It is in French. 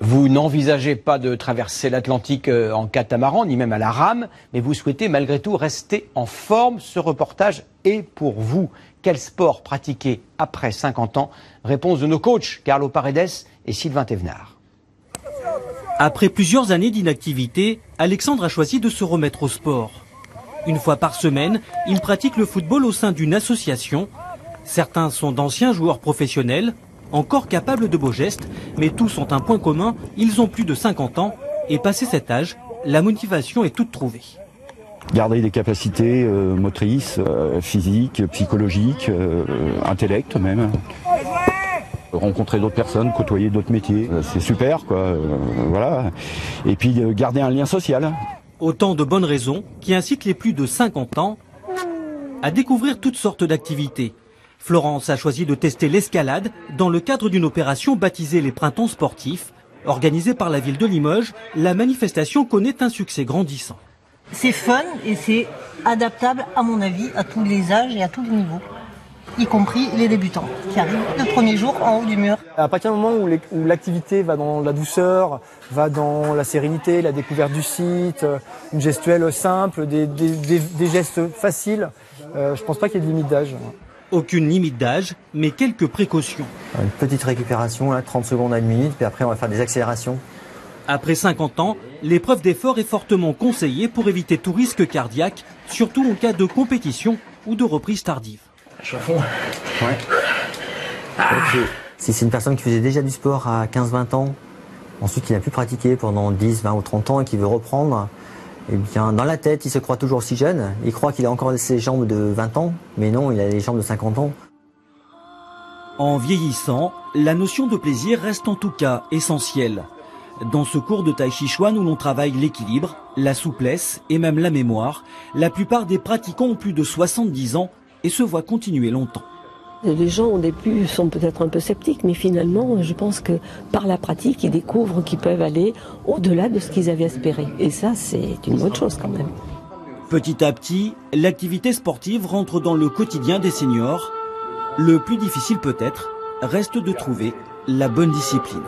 Vous n'envisagez pas de traverser l'Atlantique en catamaran, ni même à la rame, mais vous souhaitez malgré tout rester en forme. Ce reportage est pour vous. Quel sport pratiquer après 50 ans? Réponse de nos coachs, Carlo Paredes et Sylvain Thévenard. Après plusieurs années d'inactivité, Alexandre a choisi de se remettre au sport. Une fois par semaine, il pratique le football au sein d'une association. Certains sont d'anciens joueurs professionnels, encore capables de beaux gestes, mais tous ont un point commun, ils ont plus de 50 ans et passé cet âge, la motivation est toute trouvée. Garder des capacités motrices, physiques, psychologiques, intellect même. Rencontrer d'autres personnes, côtoyer d'autres métiers, c'est super quoi, voilà. Et puis garder un lien social. Autant de bonnes raisons qui incitent les plus de 50 ans à découvrir toutes sortes d'activités. Florence a choisi de tester l'escalade dans le cadre d'une opération baptisée les Printemps sportifs. Organisée par la ville de Limoges, la manifestation connaît un succès grandissant. C'est fun et c'est adaptable à mon avis à tous les âges et à tous les niveaux, y compris les débutants qui arrivent le premier jour en haut du mur. À partir du moment où l'activité va dans la douceur, va dans la sérénité, la découverte du site, une gestuelle simple, des gestes faciles, je pense pas qu'il y ait de limite d'âge. Aucune limite d'âge, mais quelques précautions. Une petite récupération, 30 secondes à 1 minute, puis après on va faire des accélérations. Après 50 ans, l'épreuve d'effort est fortement conseillée pour éviter tout risque cardiaque, surtout en cas de compétition ou de reprise tardive. Je suis à fond. Ouais. Si c'est une personne qui faisait déjà du sport à 15-20 ans, ensuite qui n'a plus pratiqué pendant 10, 20 ou 30 ans et qui veut reprendre, eh bien, dans la tête, il se croit toujours si jeune. Il croit qu'il a encore ses jambes de 20 ans, mais non, il a les jambes de 50 ans. En vieillissant, la notion de plaisir reste en tout cas essentielle. Dans ce cours de Tai Chi Chuan où l'on travaille l'équilibre, la souplesse et même la mémoire, la plupart des pratiquants ont plus de 70 ans et se voient continuer longtemps. Les gens au début sont peut-être un peu sceptiques, mais finalement, je pense que par la pratique, ils découvrent qu'ils peuvent aller au-delà de ce qu'ils avaient espéré. Et ça, c'est une bonne chose quand même. Petit à petit, l'activité sportive rentre dans le quotidien des seniors. Le plus difficile peut-être reste de trouver la bonne discipline.